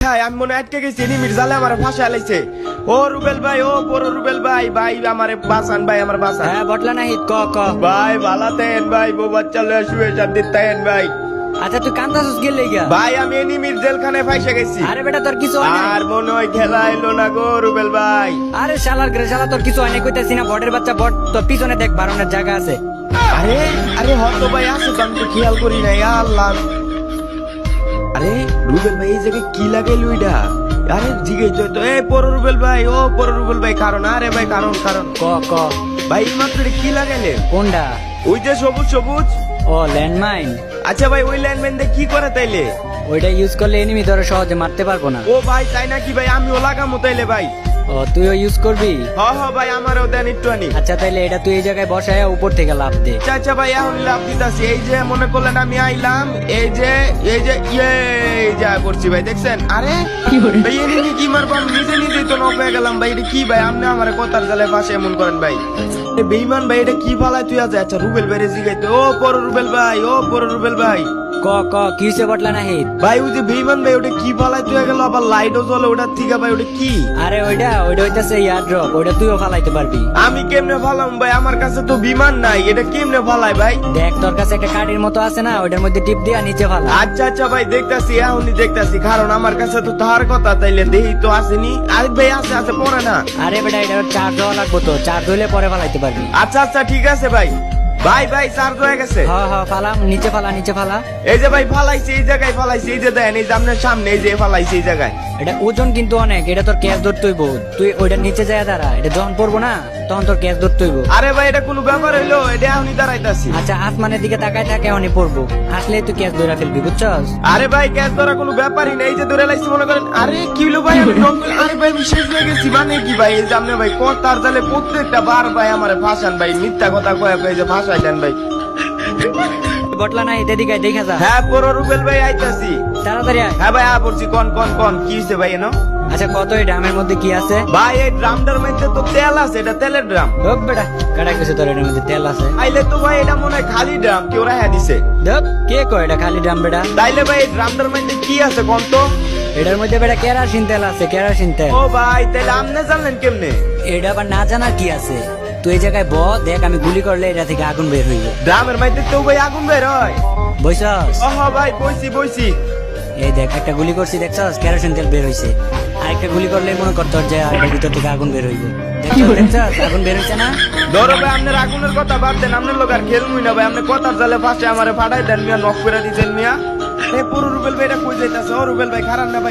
কোথায়? আমি মনে আটকে গেছি, এনিমির জালে আমার ফাঁসে আলাইছে। ও রুবেল ভাই, ও বড় রুবেল ভাই, ভাই আমারে বাঁচান, ভাই আমার বাঁচান। হ্যাঁ বটলা নাহিদ, ক ক। ভাই ভালাতেন ভাই, বউ বাচ্চা লয়ে শুয়ে শান্তি তাইন ভাই। আচ্ছা তুই কান্দাসুস গেলে গা? ভাই আমি এনিমির জেলখানায় ফাঁসে গেছি। আরে বেটা তোর কিছু হয় না। আর মনে হয় খেলা এলো না গো রুবেল ভাই। আরে শালার ঘরে শালা তোর কিছু হয় না কইতাছি না, বটের বাচ্চা বট। তোর পিছনে দেখ বারণের জায়গা আছে। আরে আরে হয়তো ভাই আছে তো, আমি তো খেয়াল করি নাই। আল্লাহ, আরে রুবেল ভাই এই জায়গায় কি লাগাইল ওইটা? আরে জিগে তো এ পড়ো রুবেল ভাই, ও পড়ো রুবেল ভাই, কারণ আরে ভাই কারণ কারণ ক ক। ভাই মাত্র এটা কি লাগাইলে? কোনটা? ওই যে সবুজ সবুজ। ও ল্যান্ডমাইন। আচ্ছা ভাই ওই লাইনম্যান দিয়ে কি করে তাইলে? ওইটা ইউজ করলে এনিমি ধরে সহজে মারতে পারবো না। ও ভাই তাই নাকি ভাই? আমিও লাগামো তাইলে ভাই। ও তুইও ইউজ করবি? হ হ ভাই, আমারও দেন একটু আনি। আচ্ছা তাইলে এটা তুই এই জায়গায় বসায় উপর থেকে লাফ দে। আচ্ছা আচ্ছা ভাই, এখন লাভ দিতাছি। এই যে মনে করলেন আমি আইলাম, এই যে ইয়ে যা করছি ভাই, দেখছেন? আরে ভাই এনিমি কি মারবো, আমি নিজে নিজেই তো নক হয়ে গেলাম ভাই। এটা কি ভাই? আপনি আমার কথার জালে ফাঁসে এমন করেন ভাই। বেইমান ভাই, এটা কি ফালাই তুই আছে? আচ্ছা রুবেল ভাই জিগাইতে, ও পড়ো রুবেল ভাই, ও পড়ো রুবেল ভাই। ক ক, কি হইছে বটলা নাহিদ? ভাই ওই যে বেইমান ভাই, ওটা কি ফালাই তুই গেল, আবার লাইটও জ্বলে ওটার থেকে ভাই, ওটা কি? আরে ওইটা হইতাছে ইয়ার ড্রপ, ওইটা তুইও ফালাইতে পারবি। আমি কেমনে ফালাম ভাই? আমার কাছে তো বিমান নাই, এটা কেমনে ফালাই ভাই? দেখ তোর কাছে একটা কাঠির মতো আছে না, ওইটার মধ্যে টিপ দিয়া নিচে ফালা। আচ্ছা আচ্ছা ভাই দেখতাছি, এখনই দেখতাছি, কারণ আমার কাছে তো তার কথা তাইলে দেহি তো আসেনি। আরে ভাই আছে আছে, পড়ে না। আরে বেটা এটা চার্জ দেওয়া লাগবো তো, চার্জ হইলে পরে ফালাইতে পারবি। আচ্ছা আচ্ছা ঠিক আছে ভাই। ভাই ভাই চার্জ হয়ে গেছে। হ হ ফালা, নিচে ফালা, নিচে ফালা। এই যে ভাই ফালাইছি, এই জায়গায় ফালাইছি, এই যে দেন, এই যে আপনার সামনে, এই যে ফালাইছি এই জায়গায়। এটা ওজন কিন্তু অনেক, এটা তোর ক্যাশ ধরতে হইব। তুই ওইটা নিচে যায় দাঁড়া, এটা যখন পড়বো না তখন তোর ক্যাশ ধরতে হইব। আরে ভাই এটা কোনো ব্যাপার হইলো? এটা এখনই দাঁড়াইতাছি। আচ্ছা আসমানের দিকে তাকায় থাকে, এখনই পড়বো, আসলে তুই ক্যাশ ধরে ফেলবি, বুঝছস? আরে ভাই ক্যাশ ধরা কোনো ব্যাপারই নেই, এই যে ধরে লাইছি মনে করেন। আরে কি হলো ভাই? আমি আরে ভাই আমি শেষ হয়ে গেছি। মানে কি ভাই? এই যে আপনি ভাই কথার জালে প্রত্যেকটা বার ভাই আমারে ফাঁসান ভাই, মিথ্যা কথা কয়ে কয়ে যে ফাঁসাই দেন ভাই। বটলা নাই এদিকে আয়, দেখা যা। হ্যাঁ পড়ো রুবেল ভাই, আইতাছি। তাড়াতাড়ি আয়। হ্যাঁ ভাই পড়ছি। কোন কোন কোন কি হইছে ভাই এনো? আচ্ছা কত এই ড্রামের মধ্যে কি আছে? ভাই এই ড্রামটার মধ্যে তো তেল আছে, এটা তেলের ড্রাম। ধপ বেটা, কাটা গেছে তোর এটার মধ্যে তেল আছে। আইলে তো ভাই এটা মনে হয় খালি ড্রাম, কেউ রাখা দিছে। ধপ, কে কয় এটা খালি ড্রাম বেটা? তাইলে ভাই এই ড্রামটার মধ্যে কি আছে কোন তো? এটার মধ্যে বেটা কেরাসিন তেল আছে, কেরাসিন তেল। ও ভাই তাইলে আপনি জানলেন কেমনে? এটা আবার না জানার কি আছে? তুই এই জায়গায় দেখ, আমি গুলি করলে এটা থেকে আগুন বের হইবে। ড্রামের মধ্যে তো ভাই আগুন বের হয়। বইছস? ও ভাই বইছি বইছি। এই দেখ একটা গুলি করছি, দেখছস কেরোসিন তেল বের হইছে। আরেকটা গুলি করলে মনে করতো যে এটার ভিতর থেকে আগুন বের হইবে। দেখছস আগুন বের হইছে না? ধরো ভাই আপনার আগুনের কথা বাদ দেন, আপনার লোক আর খেলমুই না ভাই। আপনি কথার জালে ফাঁসে আমারে ফাটাই দেন মিয়া, নক করে দিতেন মিয়া। এই পুরো রুবেল ভাই এটা কই যাইতাছে? ও রুবেল ভাই খারাপ না ভাই।